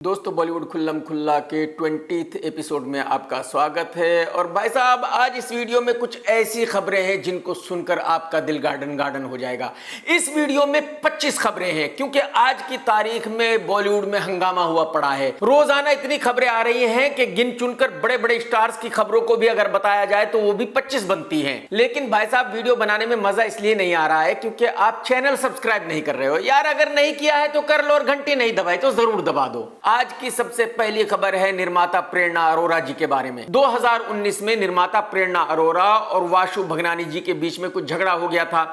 दोस्तों बॉलीवुड खुल्लम खुल्ला के 20th एपिसोड में आपका स्वागत है। और भाई साहब, आज इस वीडियो में कुछ ऐसी खबरें हैं जिनको सुनकर आपका दिल गार्डन गार्डन हो जाएगा। इस वीडियो में 25 खबरें हैं क्योंकि आज की तारीख में बॉलीवुड में हंगामा हुआ पड़ा है। रोजाना इतनी खबरें आ रही हैं कि गिन चुनकर बड़े बड़े स्टार्स की खबरों को भी अगर बताया जाए तो वो भी 25 बनती हैं। लेकिन भाई साहब, वीडियो बनाने में मजा इसलिए नहीं आ रहा है क्योंकि आप चैनल सब्सक्राइब नहीं कर रहे हो। यार अगर नहीं किया है तो कर लो, और घंटी नहीं दबाई तो जरूर दबा दो। आज की सबसे पहली खबर है निर्माता प्रेरणा अरोरा जी के बारे में। 2019 में निर्माता प्रेरणा अरोरा और वाशु भगनानी जी के बीच में कुछ झगड़ा हो गया था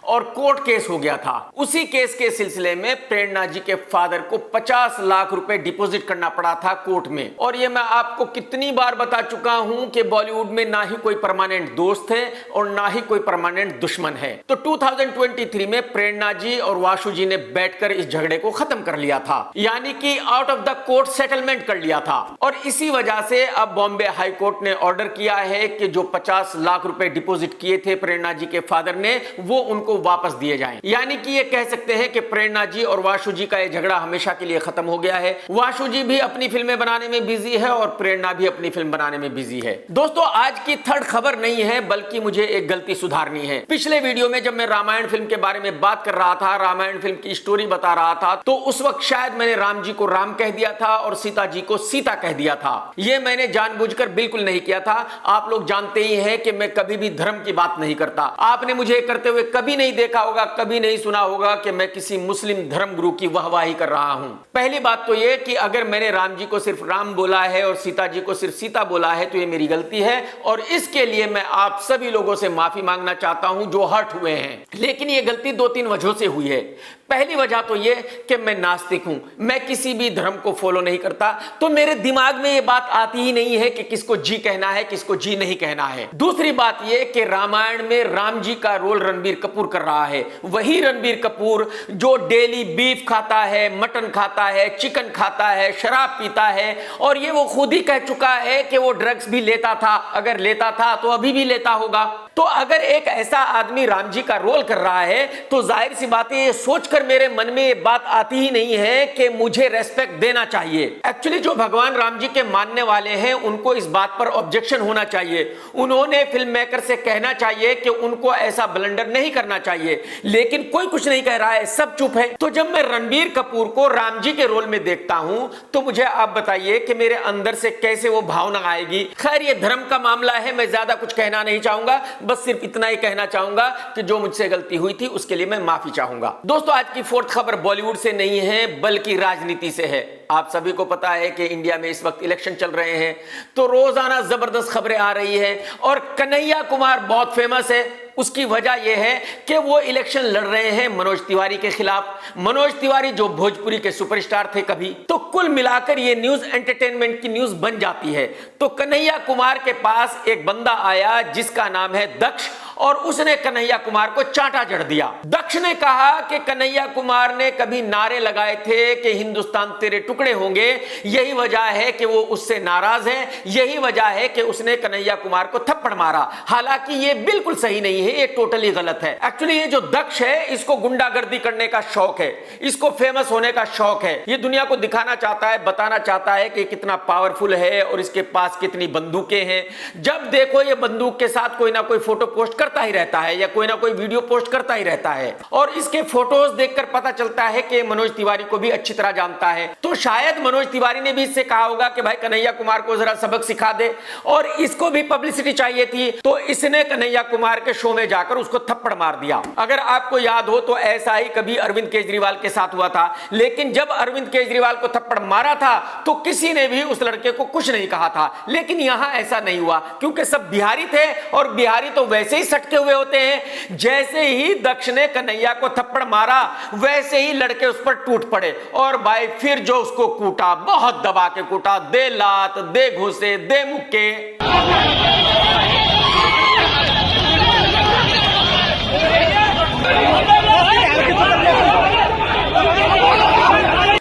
और कोर्ट केस हो गया था। उसी केस के सिलसिले में प्रेरणा जी के फादर को 50 लाख रुपए डिपॉजिट करना पड़ा था कोर्ट में। और ये मैं आपको कितनी बार बता चुका हूं कि बॉलीवुड में ना ही कोई परमानेंट दोस्त है और ना ही कोई परमानेंट दुश्मन है। तो 2023 में प्रेरणा जी और वाशु जी ने बैठकर इस झगड़े को खत्म कर लिया था, यानी कि out of the court settlement कर लिया था। और इसी वजह से अब बॉम्बे हाई कोर्ट ने ऑर्डर किया है कि जो 50 लाख रुपए डिपॉजिट किए थे प्रेरणा जी के फादर ने, वो उनको वापस दिए जाएं। यानी कि ये कह सकते हैं कि प्रेरणा जी और वाशु जी का ये झगड़ा हमेशा के लिए खत्म हो गया है। वाशु जी भी अपनी फिल्में बनाने में बिजी है और प्रेरणा भी अपनी फिल्म बनाने में बिजी है। दोस्तों, आज की थर्ड खबर नहीं है बल्कि मुझे एक गलती सुधारनी है। पिछले वीडियो में जब मैं रामायण फिल्म के बारे में बात कर रहा था, रामायण फिल्म की स्टोरी बता रहा था, तो उस वक्त शायद मैंने राम जी को राम कह दिया था और सीता जी को सीता कह दिया था। यह मैंने जानबूझकर बिल्कुल नहीं किया था। आप लोग जानते ही हैं कि मैं कभी भी धर्म की बात नहीं करता। आपने मुझे करते हुए कभी नहीं देखा होगा, कभी नहीं सुना होगा कि मैं किसी मुस्लिम धर्म गुरु की वाहवाही कर रहा हूं। पहली बात तो यह कि अगर मैंने राम जी को सिर्फ राम बोला है और सीता जी को सिर्फ सीता बोला है तो यह मेरी गलती है और इसके लिए मैं आप सभी लोगों से माफी मांगना चाहता हूं जो हर्ट हुए हैं। लेकिन यह गलती 2-3 वजहों से हुई है। पहली वजह तो यह कि मैं नास्तिक हूं, मैं किसी भी धर्म को फॉलो नहीं करता, तो मेरे दिमाग में यह बात आती ही नहीं है कि किसको जी कहना है, किसको जी नहीं कहना है। दूसरी बात यह कि रामायण में राम जी का रोल रणबीर कपूर कर रहा है, वही रणबीर कपूर जो डेली बीफ खाता है, मटन खाता है, चिकन खाता है, शराब पीता है और ये वो खुद ही कह चुका है कि वो ड्रग्स भी लेता था। अगर लेता था तो अभी भी लेता होगा। तो अगर एक ऐसा आदमी राम जी का रोल कर रहा है तो जाहिर सी बात है, ये सोचकर मेरे मन में ये बात आती ही नहीं है कि मुझे रेस्पेक्ट देना चाहिए। एक्चुअली जो भगवान राम जी के मानने वाले हैं उनको इस बात पर ऑब्जेक्शन होना चाहिए। उन्होंने फिल्म मेकर से कहना चाहिए कि उनको ऐसा ब्लंडर नहीं करना चाहिए, लेकिन कोई कुछ नहीं कह रहा है, सब चुप है। तो जब मैं रणबीर कपूर को राम जी के रोल में देखता हूं तो मुझे आप बताइए कि मेरे अंदर से कैसे वो भावना आएगी। खैर, ये धर्म का मामला है, मैं ज्यादा कुछ कहना नहीं चाहूंगा, बस सिर्फ इतना ही कहना चाहूंगा कि जो मुझसे गलती हुई थी उसके लिए मैं माफी चाहूंगा। दोस्तों, आज की फोर्थ खबर बॉलीवुड से नहीं है बल्कि राजनीति से है। आप सभी को पता है कि इंडिया में इस वक्त इलेक्शन चल रहे हैं, तो रोजाना जबरदस्त खबरें आ रही है और कन्हैया कुमार बहुत फेमस है। उसकी वजह यह है कि वो इलेक्शन लड़ रहे हैं मनोज तिवारी के खिलाफ। मनोज तिवारी जो भोजपुरी के सुपरस्टार थे कभी, तो कुल मिलाकर ये न्यूज एंटरटेनमेंट की न्यूज बन जाती है। तो कन्हैया कुमार के पास एक बंदा आया जिसका नाम है दक्ष और उसने कन्हैया कुमार को चांटा जड़ दिया। दक्ष ने कहा कि कन्हैया कुमार ने कभी नारे लगाए थे कि हिंदुस्तान तेरे टुकड़े होंगे, यही वजह है कि वो उससे नाराज है, यही वजह है कि उसने कन्हैया कुमार को थप्पड़ मारा। हालांकि ये बिल्कुल सही नहीं है, ये टोटली गलत है। एक्चुअली ये जो दक्ष है इसको गुंडागर्दी करने का शौक है, इसको फेमस होने का शौक है। ये दुनिया को दिखाना चाहता है, बताना चाहता है कि कितना पावरफुल है और इसके पास कितनी बंदूकें हैं। जब देखो ये बंदूक के साथ कोई ना कोई फोटो पोस्ट करता ही रहता है या कोई ना कोई वीडियो पोस्ट करता ही रहता है और इसके फोटोज देखकर पता चलता है कि मनोज तिवारी को भी अच्छी तरह जानता है। तो शायद मनोज तिवारी ने भी इससे कहा होगा कि भाई कन्हैया कुमार को जरा सबक सिखा दे, और इसको भी पब्लिसिटी चाहिए थी, तो इसने कन्हैया कुमार के शो में जाकर उसको थप्पड़ मार दिया। अगर आपको याद हो तो ऐसा ही कभी अरविंद केजरीवाल के साथ हुआ था, लेकिन जब अरविंद केजरीवाल को थप्पड़ मारा था तो किसी ने भी उस लड़के को कुछ नहीं कहा था। लेकिन यहां ऐसा नहीं हुआ क्योंकि सब बिहारी थे और बिहारी तो वैसे ही सटके हुए होते हैं। जैसे ही दक्ष ने कन्हैया को थप्पड़ मारा वैसे ही लड़के उस पर टूट पड़े और भाई फिर जो उसको कूटा, बहुत दबा के कूटा, दे लात, दे घूसे, दे मुक्के।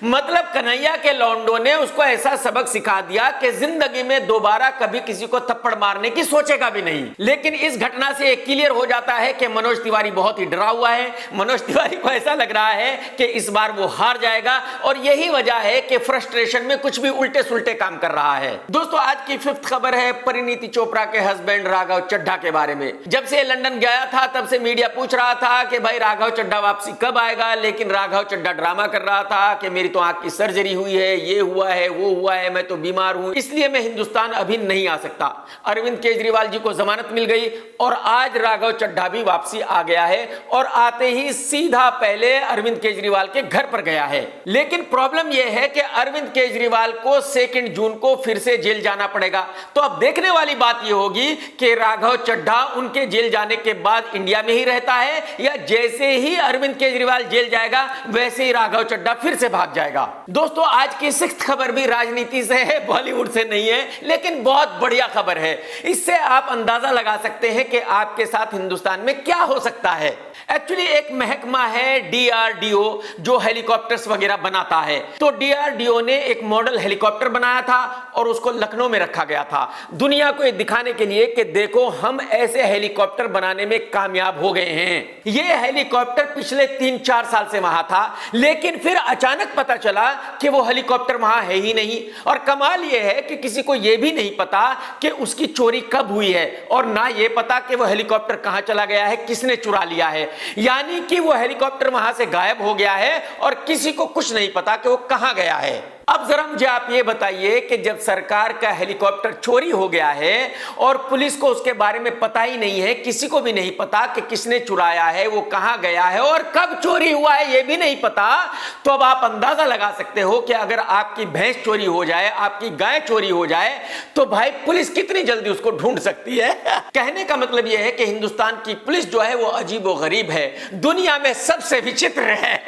मतलब कन्हैया के लौंडों ने उसको ऐसा सबक सिखा दिया कि जिंदगी में दोबारा कभी किसी को थप्पड़ मारने की सोचेगा भी नहीं। लेकिन इस घटना से एक क्लियर हो जाता है कि मनोज तिवारी बहुत ही डरा हुआ है। मनोज तिवारी को ऐसा लग रहा है कि इस बार वो हार जाएगा और यही वजह है कि फ्रस्ट्रेशन में कुछ भी उल्टे सुल्टे काम कर रहा है। दोस्तों, आज की फिफ्थ खबर है परिणीति चोपड़ा के हस्बैंड राघव चड्ढा के बारे में। जब से लंदन गया था तब से मीडिया पूछ रहा था कि भाई राघव चड्ढा वापसी कब आएगा, लेकिन राघव चड्ढा ड्रामा कर रहा था कि मेरी तो आंख की सर्जरी हुई है, ये हुआ है, वो हुआ है, मैं तो बीमार हूं, इसलिए मैं हिंदुस्तान अभी नहीं आ सकता। अरविंद केजरीवाल जी को जमानत मिल गई और आज राघव चड्ढा भी वापसी आ गया है और आते ही सीधा पहले अरविंद केजरीवाल के घर पर गया है। लेकिन प्रॉब्लम यह है कि अरविंद केजरीवाल को 2 जून को फिर से जेल जाना पड़ेगा। तो अब देखने वाली बात यह होगी कि राघव चड्ढा उनके जेल जाने के बाद इंडिया में ही रहता है या जैसे ही अरविंद केजरीवाल जेल जाएगा वैसे ही राघव चड्ढा फिर से भाग जाएगा। दोस्तों, आज की 6th खबर भी राजनीति से है, बॉलीवुड से नहीं है, लेकिन बहुत बढ़िया खबर है। इससे आप अंदाजा लगा सकते हैं कि आपके साथ हिंदुस्तान में क्या हो सकता है। एक्चुअली एक महकमा है DRDO जो हेलीकॉप्टर्स वगैरह बनाता है। तो DRDO ने एक मॉडल हेलीकॉप्टर बनाया था और उसको लखनऊ में रखा गया था दुनिया को दिखाने के लिए कि देखो हम ऐसे हेलीकॉप्टर बनाने में कामयाब हो गए हैं। यह हेलीकॉप्टर पिछले 3-4 साल से वहां था, लेकिन फिर अचानक पता चला कि वो हेलीकॉप्टर वहां है ही नहीं। और कमाल यह है कि किसी को यह भी नहीं पता कि उसकी चोरी कब हुई है और ना यह पता कि वो हेलीकॉप्टर कहां चला गया है, किसने चुरा लिया है। यानी कि वो हेलीकॉप्टर वहां से गायब हो गया है और किसी को कुछ नहीं पता कि वो कहां गया है। अब जरा मुझे आप ये बताइए कि जब सरकार का हेलीकॉप्टर चोरी हो गया है और पुलिस को उसके बारे में पता ही नहीं है, किसी को भी नहीं पता कि किसने चुराया है, वो कहां गया है और कब चोरी हुआ है ये भी नहीं पता, तो अब आप अंदाजा लगा सकते हो कि अगर आपकी भैंस चोरी हो जाए, आपकी गाय चोरी हो जाए, तो भाई पुलिस कितनी जल्दी उसको ढूंढ सकती है। कहने का मतलब यह है कि हिंदुस्तान की पुलिस जो है वो अजीबो गरीब है, दुनिया में सबसे विचित्र है।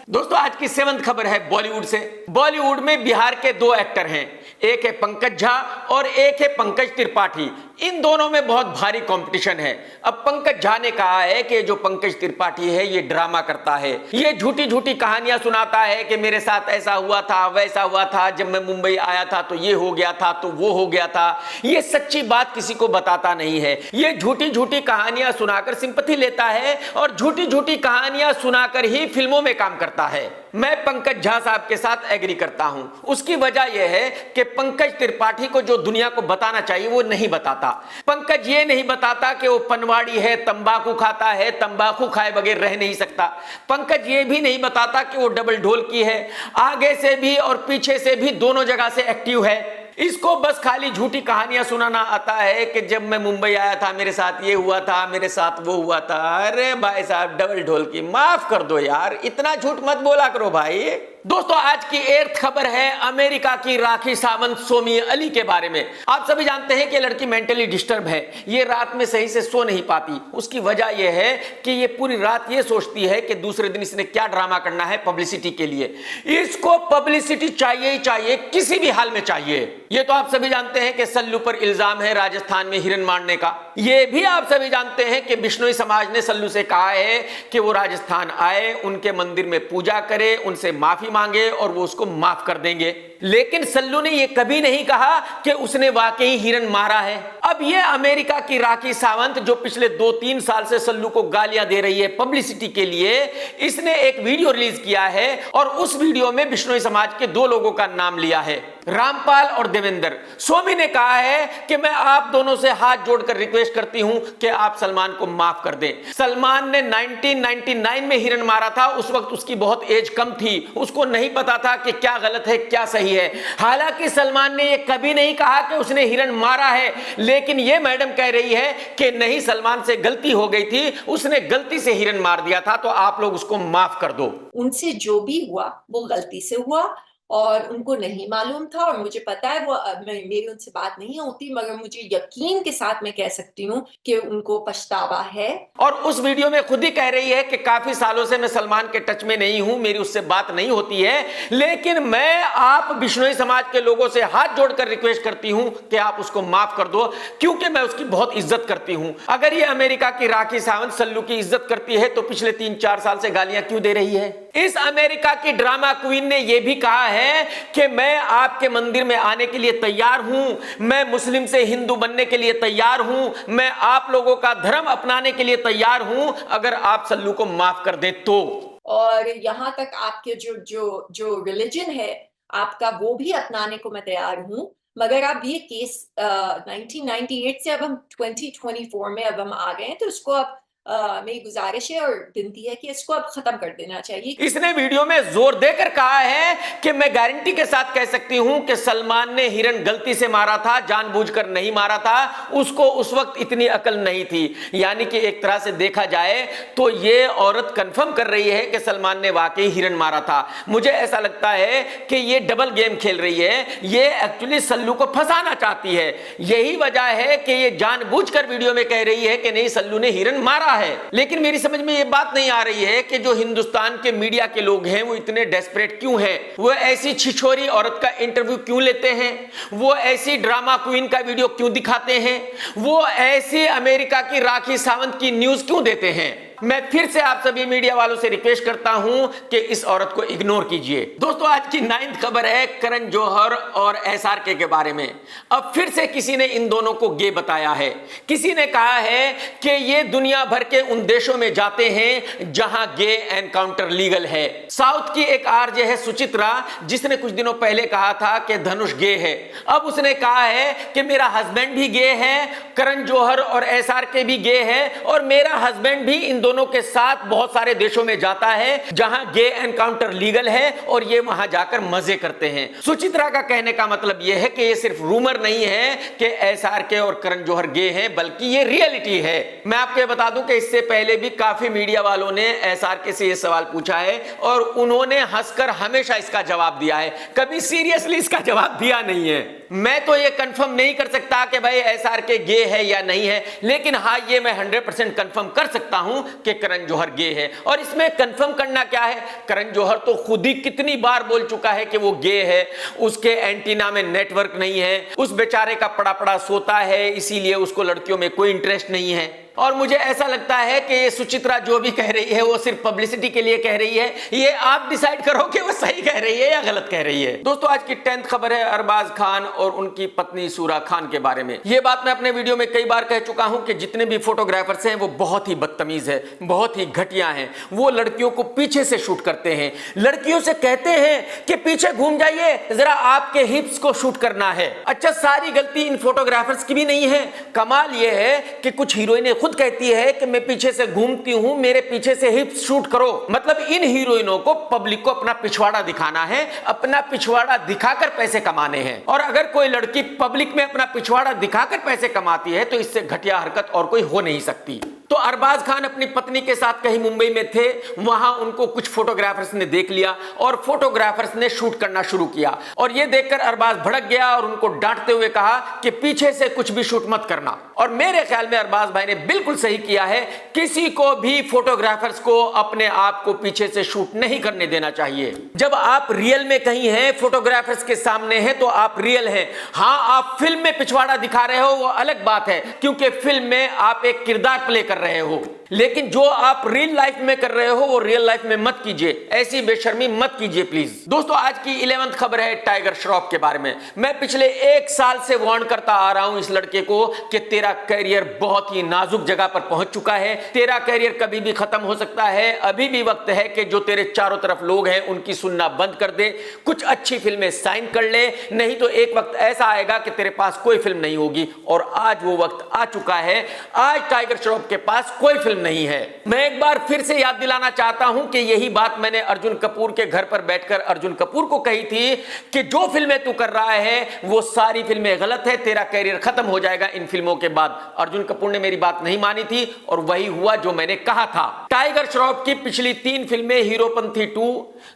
दोस्तों, आज की 7th खबर है बॉलीवुड से। बॉलीवुड में बिहार के 2 एक्टर हैं, एक है पंकज झा और एक है पंकज त्रिपाठी। इन दोनों में बहुत भारी कंपटीशन है। अब पंकज झा ने कहा है कि जो पंकज त्रिपाठी है ये ड्रामा करता है, ये झूठी झूठी कहानियां सुनाता है कि मेरे साथ ऐसा हुआ था, वैसा हुआ था, जब मैं मुंबई आया था तो ये हो गया था, तो वो हो गया था। ये सच्ची बात किसी को बताता नहीं है। ये झूठी झूठी कहानियां सुनाकर सिंपैथी लेता है और झूठी झूठी कहानियां सुनाकर ही फिल्मों में काम करता है। मैं पंकज झा साहब के साथ एग्री करता हूं। उसकी वजह यह है कि पंकज त्रिपाठी को जो दुनिया को बताना चाहिए वो नहीं बताता। पंकज ये नहीं बताता कि वो पनवाड़ी है, तंबाकू खाता है, तंबाकू खाए बगैर रह नहीं सकता। पंकज ये भी नहीं बताता कि वो डबल ढोलकी है, आगे से भी और पीछे से भी दोनों जगह से एक्टिव है। इसको बस खाली झूठी कहानियां सुनाना आता है कि जब मैं मुंबई आया था मेरे साथ ये हुआ था, मेरे साथ वो हुआ था। अरे भाई साहब, डबल ढोलकी माफ कर दो यार, इतना झूठ मत बोला करो भाई। दोस्तों, आज की 8th खबर है अमेरिका की राखी सावंत सोमी अली के बारे में। आप सभी जानते हैं कि लड़की मेंटली डिस्टर्ब है, ये रात में सही से सो नहीं पाती। उसकी वजह यह है कि ये पूरी रात ये सोचती है कि दूसरे दिन इसने क्या ड्रामा करना है पब्लिसिटी के लिए। इसको पब्लिसिटी चाहिए ही चाहिए, किसी भी हाल में चाहिए। ये तो आप सभी जानते हैं कि सल्लू पर इल्जाम है राजस्थान में हिरन मारने का। ये भी आप सभी जानते हैं कि बिश्नोई समाज ने सल्लू से कहा है कि वो राजस्थान आए, उनके मंदिर में पूजा करे, उनसे माफी मांगे और वो उसको माफ कर देंगे। लेकिन सल्लू ने यह कभी नहीं कहा कि उसने वाकई हिरन मारा है। अब ये अमेरिका की राखी सावंत जो पिछले 2-3 साल से सल्लू को गालियां दे रही है पब्लिसिटी के लिए, इसने एक वीडियो रिलीज किया है और उस वीडियो में बिश्नोई समाज के 2 लोगों का नाम लिया है, रामपाल और देवेंद्र। सोमी ने कहा है कि मैं आप दोनों से हाथ जोड़कर रिक्वेस्ट करती हूं कि आप सलमान को माफ कर दें। सलमान ने 1999 में हिरन मारा था, उस वक्त उसकी बहुत एज कम थी, उसको नहीं पता था कि क्या गलत है क्या सही है। हालांकि सलमान ने यह कभी नहीं कहा कि उसने हिरन मारा है, लेकिन यह मैडम कह रही है कि नहीं, सलमान से गलती हो गई थी, उसने गलती से हिरन मार दिया था, तो आप लोग उसको माफ कर दो। उनसे जो भी हुआ वो गलती से हुआ और उनको नहीं मालूम था। और मुझे पता है वो मेरी उनसे बात नहीं होती, मगर मुझे यकीन के साथ मैं कह सकती हूँ कि उनको पछतावा है। और उस वीडियो में खुद ही कह रही है कि काफी सालों से मैं सलमान के टच में नहीं हूं, मेरी उससे बात नहीं होती है, लेकिन मैं आप बिश्नोई समाज के लोगों से हाथ जोड़कर रिक्वेस्ट करती हूं कि आप उसको माफ कर दो, क्योंकि मैं उसकी बहुत इज्जत करती हूं। अगर ये अमेरिका की राखी सावंत सल्लू की इज्जत करती है तो पिछले 3-4 साल से गालियां क्यों दे रही है? इस अमेरिका की ड्रामा क्वीन ने यह भी कहा है कि मैं आपके मंदिर में आने के लिए तैयार हूं, मैं मुस्लिम से हिंदू बनने के लिए तैयार हूं, मैं आप लोगों का धर्म अपनाने के लिए तैयार हूं, अगर आप सल्लू को माफ कर दें तो। और यहाँ तक आपके जो रिलीजन है आपका, वो भी अपनाने को मैं तैयार हूँ, मगर अब ये केस 1998 से अब हम 2024 में अब हम आ गए हैं, तो इसको अब मेरी गुजारिश है और विनती है कि इसको अब खत्म कर देना चाहिए। इसने वीडियो में जोर देकर कहा है कि मैं गारंटी के साथ कह सकती हूं कि सलमान ने हिरन गलती से मारा था, जानबूझकर नहीं मारा था, उसको उस वक्त इतनी अकल नहीं थी। यानी कि एक तरह से देखा जाए तो ये औरत कंफर्म कर रही है कि सलमान ने वाकई हिरन मारा था। मुझे ऐसा लगता है कि ये डबल गेम खेल रही है, ये एक्चुअली सल्लू को फंसाना चाहती है। यही वजह है कि ये जानबूझकर वीडियो में कह रही है कि नहीं, सल्लू ने हिरन मारा है। लेकिन मेरी समझ में ये बात नहीं आ रही है कि जो हिंदुस्तान के मीडिया के लोग हैं वो इतने डेस्परेट क्यों हैं, वो ऐसी छिछोरी औरत का इंटरव्यू क्यों लेते हैं, वो ऐसी ड्रामा क्वीन का वीडियो क्यों दिखाते हैं, वो ऐसी अमेरिका की राखी सावंत की न्यूज क्यों देते हैं। मैं फिर से आप सभी मीडिया वालों से रिक्वेस्ट करता हूं कि इस औरत को इग्नोर कीजिए। दोस्तों, आज की 9th खबर है करण जौहर और SRK के बारे में। अब फिर से किसी ने इन दोनों को गे बताया है। किसी ने कहा है कि ये दुनिया भर के उन देशों में जाते हैं जहां गे एनकाउंटर लीगल है। साउथ की एक आरजे है सुचित्रा, जिसने कुछ दिनों पहले कहा था कि धनुष गे है। अब उसने कहा है कि मेरा हस्बैंड भी गे है, करण जौहर और SRK भी गे है, और मेरा हस्बैंड भी इन दोनों के साथ बहुत सारे देशों में जाता है जहां गे एनकाउंटर लीगल है और ये वहां जाकर मजे करते हैं। सुचित्रा का कहने का मतलब यह है कि ये सिर्फ रूमर नहीं है कि SRK और करण जौहर गे हैं, बल्कि ये रियलिटी है। मैं आपको ये बता दूं कि इससे पहले भी काफी मीडिया वालों ने SRK से ये सवाल पूछा है और उन्होंने हंसकर हमेशा इसका जवाब दिया है, कभी सीरियसली इसका जवाब दिया नहीं है। मैं तो ये कंफर्म नहीं कर सकता कि भाई SRK गे है या नहीं है, लेकिन हाँ, ये मैं 100% कंफर्म कर सकता हूं कि करण जौहर गे है। और इसमें कंफर्म करना क्या है, करण जौहर तो खुद ही कितनी बार बोल चुका है कि वो गे है, उसके एंटीना में नेटवर्क नहीं है, उस बेचारे का पड़ा पड़ा सोता है, इसीलिए उसको लड़कियों में कोई इंटरेस्ट नहीं है। और मुझे ऐसा लगता है कि ये सुचित्रा जो भी कह रही है वो सिर्फ पब्लिसिटी के लिए कह रही है। ये आप डिसाइड करो कि वो सही कह रही है या गलत कह रही है। दोस्तों, आज की 10th खबर है अरबाज खान और उनकी पत्नी सूरा खान के बारे में। ये बात मैं अपने वीडियो में कई बार कह चुका हूं कि जितने भी फोटोग्राफर्स हैं वो बहुत ही बदतमीज है, बहुत ही घटिया हैं। वो लड़कियों को पीछे से शूट करते हैं, लड़कियों से कहते हैं कि पीछे घूम जाइए, जरा आपके हिप्स को शूट करना है। अच्छा, सारी गलती इन फोटोग्राफर्स की भी नहीं है। कमाल यह है कि कुछ हीरोइनें खुद कहती है कि मैं पीछे से घूमती हूं, मेरे पीछे से हिप्स शूट करो। मतलब इन हीरोइनों को पब्लिक को अपना पिछवाड़ा दिखाना है, अपना पिछवाड़ा दिखाकर पैसे कमाने हैं। और अगर कोई लड़की पब्लिक में अपना पिछवाड़ा दिखाकर पैसे कमाती है तो इससे घटिया हरकत और कोई हो नहीं सकती। तो अरबाज खान अपनी पत्नी के साथ कहीं मुंबई में थे, वहां उनको कुछ फोटोग्राफर्स ने देख लिया और फोटोग्राफर्स ने शूट करना शुरू किया। और यह देखकर अरबाज भड़क गया और उनको डांटते हुए कहा कि पीछे से कुछ भी शूट मत करना। और मेरे ख्याल में अरबाज भाई ने बिल्कुल सही किया है। किसी को भी फोटोग्राफर्स को अपने आप को पीछे से शूट नहीं करने देना चाहिए। जब आप रियल में कहीं हैं, फोटोग्राफर्स के सामने हैं, तो आप रियल हैं। हां, आप फिल्म में पिछवाड़ा दिखा रहे हो वो अलग बात है, क्योंकि फिल्म में आप एक किरदार प्ले कर रहे हो, लेकिन जो आप रियल लाइफ में कर रहे हो वो रियल लाइफ में मत कीजिए। ऐसी बेशर्मी मत कीजिए प्लीज। दोस्तों, आज की 11th खबर है टाइगर श्रॉफ के बारे में। मैं पिछले 1 साल से वार्न करता आ रहा हूं इस लड़के को कि तेरा करियर बहुत ही नाजुक जगह पर पहुंच चुका है, तेरा करियर कभी भी खत्म हो सकता है। अभी भी वक्त है कि जो तेरे चारों तरफ लोग हैं उनकी सुनना बंद कर दे, कुछ अच्छी फिल्में साइन कर ले, नहीं तो एक वक्त ऐसा आएगा कि तेरे पास कोई फिल्म नहीं होगी। और आज वो वक्त आ चुका है। आज टाइगर श्रॉफ के पास कोई फिल्म नहीं है। मैं एक बार फिर से याद दिलाना चाहता हूं कि यही बात मैंने अर्जुन कपूर के घर पर बैठकर अर्जुन कपूर को कही थी कि जो फिल्में तू कर रहा है वो सारी फिल्में गलत है, तेरा करियर खत्म हो जाएगा इन फिल्मों के बाद। अर्जुन कपूर ने मेरी बात नहीं मानी थी और वही हुआ जो मैंने कहा था। टाइगर श्रॉफ की पिछली 3 फिल्में हीरोपंथी 2,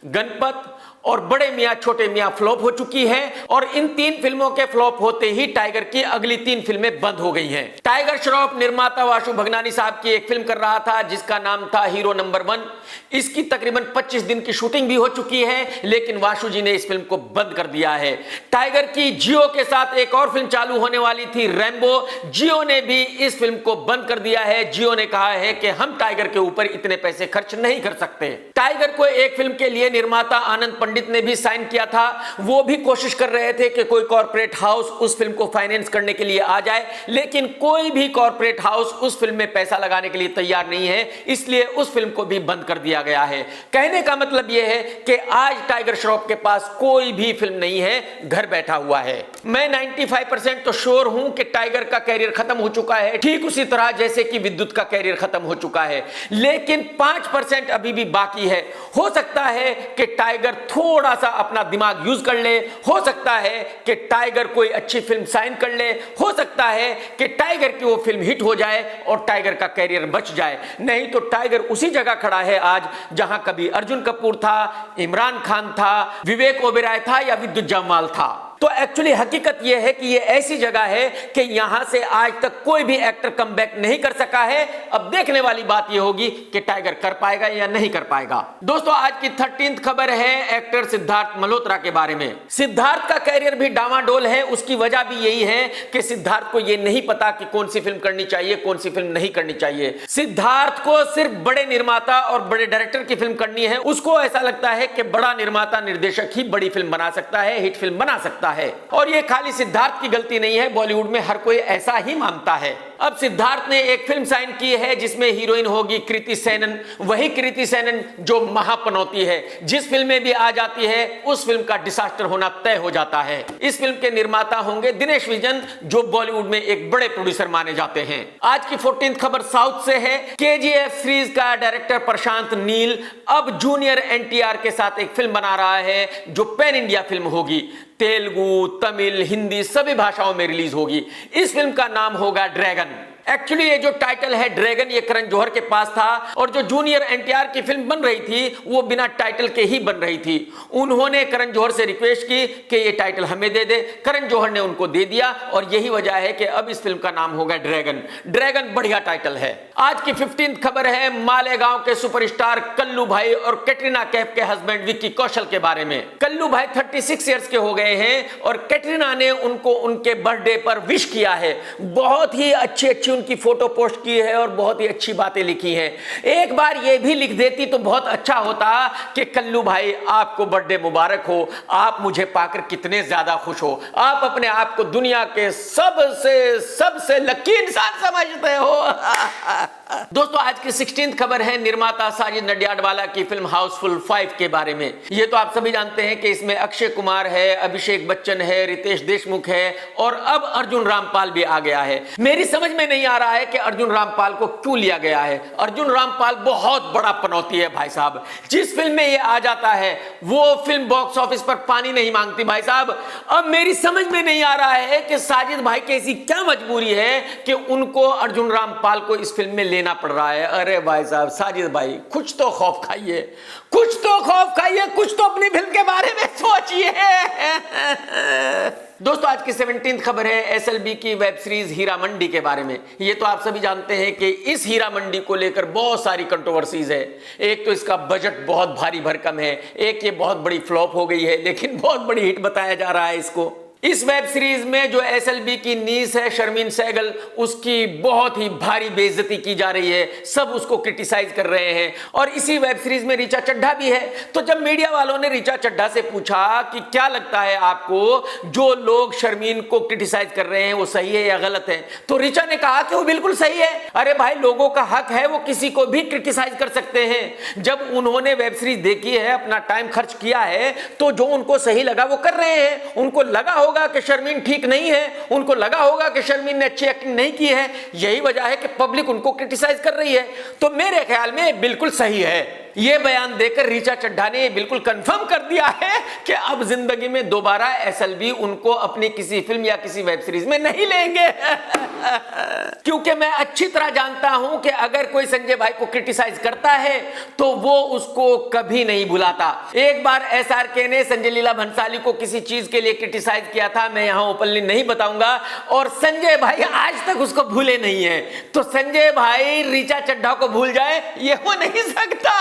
गणपत और बड़े मियां छोटे मियां फ्लॉप हो चुकी है और इन 3 फिल्मों के फ्लॉप होते ही टाइगर की अगली 3 फिल्में बंद हो गई हैं। टाइगर श्रॉफ निर्माता वासु भगनानी साहब की एक फिल्म कर रहा था जिसका नाम था हीरो नंबर 1। इसकी तकरीबन 25 दिन की शूटिंग भी हो चुकी है, लेकिन वासु जी ने इस फिल्म को बंद कर दिया है। टाइगर की जियो के साथ एक और फिल्म चालू होने वाली थी रैम्बो, जियो ने भी इस फिल्म को बंद कर दिया है। जियो ने कहा है कि हम टाइगर के ऊपर इतने पैसे खर्च नहीं कर सकते। टाइगर को एक फिल्म के लिए निर्माता आनंद पंडित ने भी साइन किया था। वो भी कोशिश कर रहे थे कि कोई कॉर्पोरेट हाउस उस फिल्म को फाइनेंस करने के लिए आ जाए, लेकिन कोई भी कॉर्पोरेट हाउस उस फिल्म में पैसा लगाने के लिए तैयार नहीं है, इसलिए उस फिल्म को भी बंद कर दिया गया है। कहने का मतलब यह है कि आज टाइगर श्रॉफ के पास कोई भी फिल्म नहीं है, घर बैठा हुआ है। मैं 95% तो श्योर हूं कि टाइगर का कैरियर खत्म हो चुका है, ठीक उसी तरह जैसे कि विद्युत का कैरियर खत्म हो चुका है, लेकिन 5% अभी भी बाकी है। हो सकता है कि टाइगर थोड़ा सा अपना दिमाग यूज कर ले, हो सकता है कि टाइगर कोई अच्छी फिल्म साइन कर ले, हो सकता है कि टाइगर की वो फिल्म हिट हो जाए और टाइगर का कैरियर बच जाए। नहीं तो टाइगर उसी जगह खड़ा है आज जहां कभी अर्जुन कपूर था, इमरान खान था, विवेक ओबेरॉय था या विद्युत जामवाल था। तो एक्चुअली हकीकत यह है कि यह ऐसी जगह है कि यहां से आज तक कोई भी एक्टर कमबैक नहीं कर सका है। अब देखने वाली बात यह होगी कि टाइगर कर पाएगा या नहीं कर पाएगा। दोस्तों, आज की 13th खबर है एक्टर सिद्धार्थ मल्होत्रा के बारे में। सिद्धार्थ का कैरियर भी डामाडोल है। उसकी वजह भी यही है कि सिद्धार्थ को यह नहीं पता कि कौन सी फिल्म करनी चाहिए, कौन सी फिल्म नहीं करनी चाहिए। सिद्धार्थ को सिर्फ बड़े निर्माता और बड़े डायरेक्टर की फिल्म करनी है। उसको ऐसा लगता है कि बड़ा निर्माता निर्देशक ही बड़ी फिल्म बना सकता है, हिट फिल्म बना सकता है। और ये खाली सिद्धार्थ की गलती नहीं है, बॉलीवुड में हर कोई ऐसा ही मानता है। अब सिद्धार्थ ने एक फिल्म साइन की है जिसमें हीरोइन होगी कृति सेनन, वही कृति सेनन जो महापनौती है। जिस फिल्म में भी आ जाती है उस फिल्म का डिसास्टर होना तय हो जाता है। इस फिल्म के निर्माता होंगे दिनेश विजन, जो बॉलीवुड में एक बड़े प्रोड्यूसर माने जाते हैं। आज की 14th खबर साउथ से है। KGF सीरीज का डायरेक्टर प्रशांत नील अब जूनियर NTR के साथ एक फिल्म बना रहा है जो पैन इंडिया फिल्म होगी। तेलुगु, तमिल, हिंदी सभी भाषाओं में रिलीज होगी। इस फिल्म का नाम होगा ड्रैगन। एक्चुअली ये जो टाइटल है ड्रैगन, ये करण जौहर के पास था और जो जूनियर NTR की फिल्म बन रही थी वो बिना टाइटल के ही बन रही थी। उन्होंने करण जौहर से रिक्वेस्ट की कि ये टाइटल हमें दे दे। करण जौहर ने उनको दे दिया और यही वजह है कि अब इस फिल्म का नाम होगा ड्रैगन। ड्रैगन बढ़िया टाइटल है। आज की 15th खबर है मालेगांव के सुपरस्टार कल्लू भाई और कैटरीना कैफ के हस्बैंड विक्की कौशल के बारे में। कल्लू भाई 36 ईयर्स के हो गए हैं और कैटरीना ने उनको उनके बर्थडे पर विश किया है। बहुत ही अच्छी उनकी फोटो पोस्ट की है और बहुत ही अच्छी बातें लिखी हैं। एक बार ये भी लिख देती तो बहुत अच्छा होता कि कल्लू भाई आपको बर्थडे मुबारक हो, आप मुझे पाकर कितने ज्यादा खुश हो, आप अपने आप को दुनिया के सबसे लकी इंसान समझते हो। दोस्तों, आज की 16th खबर है निर्माता साजिद नडियाडवाला की फिल्म हाउसफुल 5 के बारे में। ये तो आप सभी जानते हैं कि इसमें अक्षय कुमार है, अभिषेक बच्चन है, रितेश देशमुख है और अब अर्जुन रामपाल भी आ गया है। मेरी समझ में नहीं आ रहा है कि अर्जुन रामपाल को क्यों लिया गया है। अर्जुन रामपाल बहुत बड़ा पनौती है भाई साहब। जिस फिल्म में ये आ जाता है वो फिल्म बॉक्स ऑफिस पर पानी नहीं मांगती भाई साहब। अब मेरी समझ में नहीं आ रहा है कि साजिद भाई की ऐसी क्या मजबूरी है कि उनको अर्जुन रामपाल को इस फिल्म में लेना पड़ रहा है। अरे भाई साहब, साजिद भाई कुछ तो खौफ खाइए, कुछ तो खौफ खाइए, कुछ तो अपनी फिल्म के बारे में सोचिए। दोस्तों, आज की 17th खबर है SLB की वेब सीरीज हीरा मंडी के बारे में। ये तो आप सभी जानते हैं कि इस हीरा मंडी को लेकर बहुत सारी कंट्रोवर्सीज है। एक तो इसका बजट बहुत भारी भरकम है, एक ये बहुत बड़ी फ्लॉप हो गई है, लेकिन बहुत बड़ी हिट बताया जा रहा है इसको। इस वेब सीरीज में जो SLB की नीस है शर्मीन सहगल, उसकी बहुत ही भारी बेइज्जती की जा रही है। सब उसको क्रिटिसाइज कर रहे हैं और इसी वेब सीरीज में ऋचा चड्ढा भी है। तो जब मीडिया वालों ने ऋचा चड्ढा से पूछा कि क्या लगता है आपको जो लोग शर्मीन को क्रिटिसाइज कर रहे हैं वो सही है या गलत है, तो ऋचा ने कहा कि वो बिल्कुल सही है। अरे भाई, लोगों का हक है, वो किसी को भी क्रिटिसाइज कर सकते हैं। जब उन्होंने वेब सीरीज देखी है, अपना टाइम खर्च किया है, तो जो उनको सही लगा वो कर रहे हैं। उनको लगा होगा कि शर्मीन ठीक नहीं है, उनको लगा होगा कि शर्मीन ने अच्छी एक्टिंग नहीं की है, यही वजह है कि पब्लिक उनको क्रिटिसाइज कर रही है। तो मेरे ख्याल में बिल्कुल सही है। ये बयान देकर रीचा चड्ढा ने बिल्कुल कंफर्म कर दिया है कि अब जिंदगी में दोबारा एसएलवी उनको अपनी किसी फिल्म या किसी वेब सीरीज में नहीं लेंगे। क्योंकि मैं अच्छी तरह जानता हूं कि अगर कोई संजय भाई को क्रिटिसाइज करता है तो वो उसको कभी नहीं भुलाता। एक बार एसआरके ने संजय लीला भंसाली को किसी चीज के लिए क्रिटिसाइज किया था, मैं यहां ओपनली नहीं बताऊंगा, और संजय भाई आज तक उसको भूले नहीं है। तो संजय भाई रीचा चड्ढा को भूल जाए ये हो नहीं सकता।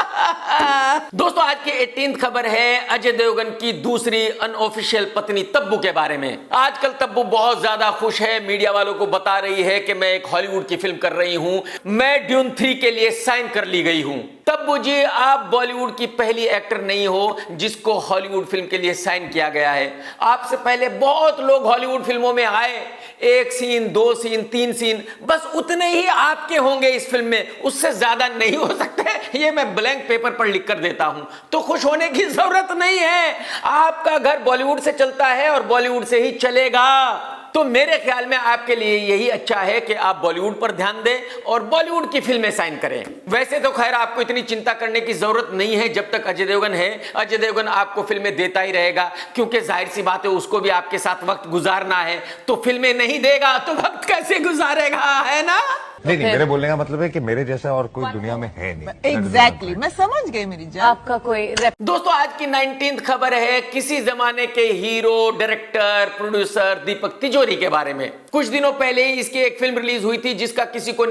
दोस्तों आज की 18th खबर है अजय देवगन की दूसरी अनऑफिशियल पत्नी तब्बू के बारे में। आजकल तब्बू बहुत ज्यादा खुश है, मीडिया वालों को बता रही है कि मैं एक हॉलीवुड की फिल्म कर रही हूं, मैं ड्यून 3 के लिए साइन कर ली गई हूं। तब्बू जी आप बॉलीवुड की पहली एक्टर नहीं हो जिसको हॉलीवुड फिल्म के लिए साइन किया गया है। आपसे पहले बहुत लोग हॉलीवुड फिल्मों में आए, 1 सीन 2 सीन 3 सीन, बस उतने ही आपके होंगे इस फिल्म में, उससे ज्यादा नहीं हो सकते। ये मैं ब्लैंक पेपर पर लिख कर देता हूं। तो खुश होने की जरूरत नहीं है, आपका घर बॉलीवुड से चलता है और बॉलीवुड से ही चलेगा। तो मेरे ख्याल में आपके लिए यही अच्छा है कि आप बॉलीवुड पर ध्यान दें और बॉलीवुड की फिल्में साइन करें। वैसे तो खैर आपको इतनी चिंता करने की जरूरत नहीं है, जब तक अजय देवगन है अजय देवगन आपको फिल्में देता ही रहेगा, क्योंकि जाहिर सी बात है उसको भी आपके साथ वक्त गुजारना है। तो फिल्में नहीं देगा तो वक्त कैसे गुजारेगा, है ना? नहीं, मेरे बोलने का मतलब है कि मेरे जैसा और कोई दुनिया में है नहीं। एग्जैक्टली मैं समझ गई मेरी जान। आपका कोई दोस्तों आज की 19th खबर है किसी जमाने के हीरो, डायरेक्टर, प्रोड्यूसर दीपक तिजोरी के बारे में। कुछ दिनों पहले ही इसकी एक फिल्म रिलीज हुई थी जिसका किसी को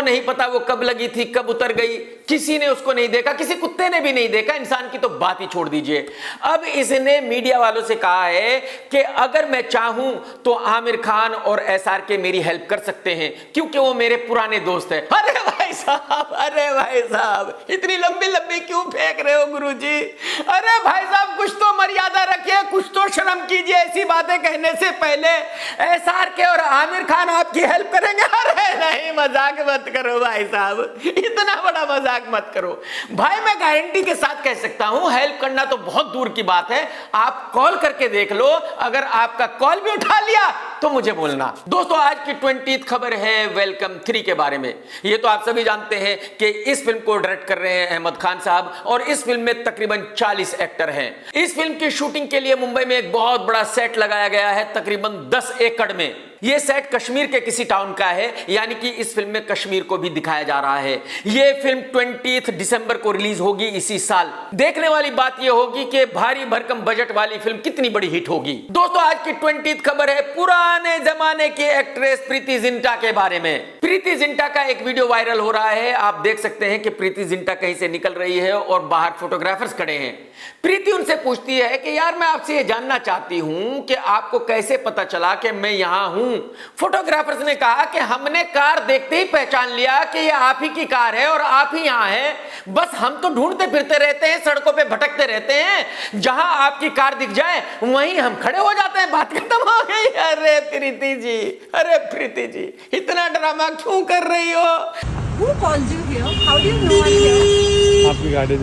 नहीं पता वो कब लगी थी, कब उतर गई, किसी ने उसको नहीं देखा, किसी कुत्ते ने भी नहीं देखा, इंसान की तो बात ही छोड़ दीजिए। अब इसने मीडिया वालों से कहा है कि अगर मैं चाहूं तो आमिर खान और एसआरके मेरी हेल्प कर सकते हैं क्योंकि वो मेरे पुराने दोस्त हैं। अरे भाई साहब इतनी लंबी लंबी क्यों फेंक रहे हो गुरुजी? अरे भाई साहब कुछ तो मर्यादा रखिए, कुछ तो शर्म कीजिए। ऐसी बातें कहने से पहले एसआरके और आमिर खान आपकी हेल्प करेंगे? अरे नहीं, मजाक मत करो भाई साहब, इतना बड़ा मजाक मत करो भाई। मैं गारंटी के साथ कह सकता हूं हेल्प करना तो बहुत दूर की बात है, आप कॉल करके देख लो, अगर आपका कॉल भी उठा लिया तो मुझे बोलना। दोस्तों आज की 20th खबर है वेलकम 3 के बारे में। ये तो आप सभी जानते हैं कि इस फिल्म को डायरेक्ट कर रहे हैं अहमद खान साहब और इस फिल्म में तकरीबन 40 एक्टर हैं। इस फिल्म की शूटिंग के लिए मुंबई में एक बहुत बड़ा सेट लगाया गया है, तकरीबन 10 एकड़ में। यह सेट कश्मीर के किसी टाउन का है, यानी कि इस फिल्म में कश्मीर को भी दिखाया जा रहा है। यह फिल्म 20 दिसंबर को रिलीज होगी इसी साल। देखने वाली बात यह होगी कि भारी भरकम बजट वाली फिल्म कितनी बड़ी हिट होगी। दोस्तों आज की 20th खबर है पुराने जमाने की एक्ट्रेस प्रीति जिंटा के बारे में। प्रीति जिंटा का एक वीडियो वायरल हो रहा है, आप देख सकते हैं कि प्रीति जिंटा कहीं से निकल रही है और बाहर फोटोग्राफर्स खड़े हैं। प्रीति उनसे पूछती है कि यार मैं आपसे ये जानना चाहती हूं कि आपको कैसे पता चला कि मैं यहां हूं। फोटोग्राफर्स ने कहा कि हमने कार देखते ही पहचान लिया कि ये आप ही की कार है और आप ही यहां हैं, बस हम तो ढूंढते फिरते रहते हैं, सड़कों पे भटकते रहते हैं, जहां आपकी कार दिख जाए वहीं हम खड़े हो जाते हैं, बात खत्म हो गई। अरे प्रीति जी इतना ड्रामा क्यों कर रही हो? Who called you here? How do you know I'm here? आपकी गाड़ी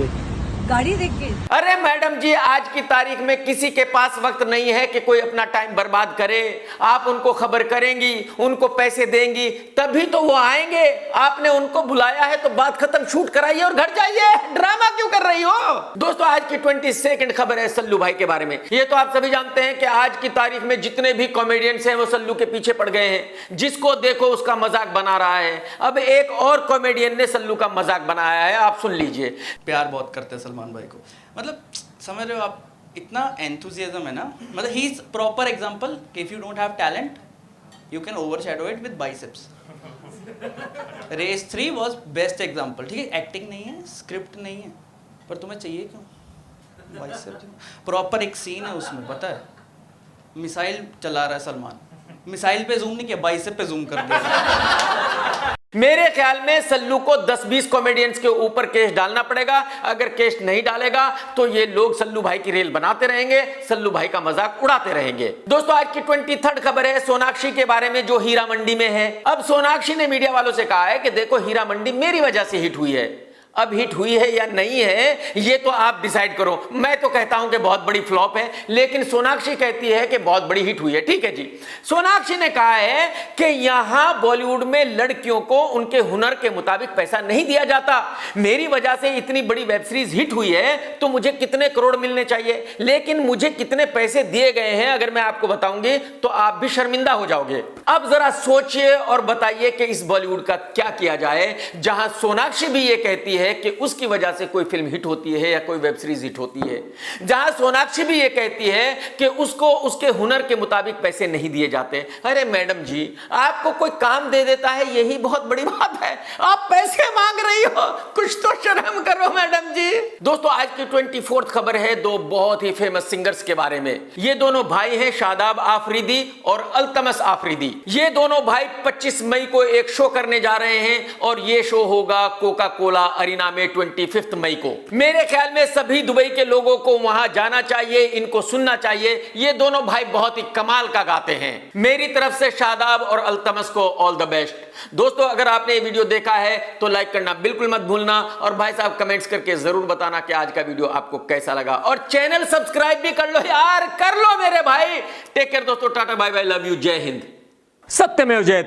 देख के। अरे मैडम जी आज की तारीख में किसी के पास वक्त नहीं है कि कोई अपना टाइम बर्बाद करे। आप उनको खबर करेंगी, उनको पैसे देंगी, तभी तो वो आएंगे। आपने उनको बुलाया है तो बात खत्म, शूट कराइए और घर जाइए, ड्रामा क्यों कर रही हो? दोस्तों आज की 22nd खबर है सल्लू भाई के बारे में। ये तो आप सभी जानते हैं कि आज की तारीख में जितने भी कॉमेडियंस हैं वो सल्लू के पीछे पड़ गए हैं, जिसको देखो उसका मजाक बना रहा है। अब एक और कॉमेडियन ने सल्लू का मजाक बनाया है, आप सुन लीजिए। प्यार बहुत करते हैं सलमान भाई को, मतलब समझ रहे हो आप, इतना एंथुजियाज्म है ना, मतलब ही इज प्रॉपर एग्जांपल कि if you don't have talent you can overshadow it with biceps. Race 3 was best example. ठीक है एक्टिंग नहीं है, स्क्रिप्ट नहीं है, पर तुम्हें चाहिए क्यों बाइसेप्स? प्रॉपर एक सीन है उसमें, पता है मिसाइल चला रहा है सलमान, मिसाइल पे जूम नहीं किया, बाइसेप पे जूम कर दिया। मेरे ख्याल में सल्लू को 10-20 कॉमेडियंस के ऊपर केस डालना पड़ेगा। अगर केस नहीं डालेगा तो ये लोग सल्लू भाई की रेल बनाते रहेंगे, सल्लू भाई का मजाक उड़ाते रहेंगे। दोस्तों आज की 23rd खबर है सोनाक्षी के बारे में जो हीरा मंडी में है। अब सोनाक्षी ने मीडिया वालों से कहा है कि देखो हीरा मंडी मेरी वजह से हिट हुई है। अब हिट हुई है या नहीं है ये तो आप डिसाइड करो। मैं तो कहता हूं कि बहुत बड़ी फ्लॉप है, लेकिन सोनाक्षी कहती है कि बहुत बड़ी हिट हुई है। ठीक है जी, सोनाक्षी ने कहा है कि यहां बॉलीवुड में लड़कियों को उनके हुनर के मुताबिक पैसा नहीं दिया जाता। मेरी वजह से इतनी बड़ी वेब सीरीज हिट हुई है तो मुझे कितने करोड़ मिलने चाहिए, लेकिन मुझे कितने पैसे दिए गए हैं अगर मैं आपको बताऊंगी तो आप भी शर्मिंदा हो जाओगे। अब जरा सोचिए और बताइए कि इस बॉलीवुड का क्या किया जाए, जहां सोनाक्षी भी ये कहती है कि उसकी वजह से कोई फिल्म हिट होती है या कोई वेब सीरीज हिट होती है, जहां सोनाक्षी भी ये कहती है कि उसको उसके हुनर के मुताबिक पैसे नहीं दिए जाते। अरे मैडम जी, आपको कोई काम दे देता है यही बहुत बड़ी बात है, आप पैसे मांग रही हो, कुछ तो शर्म करो मैडम जी। दोस्तों, आज की 24th खबर है दो बहुत ही फेमस सिंगर्स के बारे में। ये दोनों भाई हैं शादाब आफरीदी और अल्तमस आफरीदी। ये दोनों भाई 25 मई को एक शो करने जा रहे हैं और ये शो होगा कोका कोला अरीना में 25 मई को। मेरे ख्याल में सभी दुबई के लोगों को वहां जाना चाहिए, इनको सुनना चाहिए। ये दोनों भाई बहुत ही कमाल का गाते हैं। मेरी तरफ से शादाब और अल्तमस को ऑल द बेस्ट। दोस्तों, अगर आपने ये वीडियो देखा है तो लाइक करना बिल्कुल मत भूलना और भाई साहब कमेंट्स करके जरूर बताना कि आज का वीडियो आपको कैसा लगा, और चैनल सब्सक्राइब भी कर लो यार, कर लो मेरे भाई। टेक केयर दोस्तों, tata bye bye, love you, जय हिंद, सत्यमेव जयते।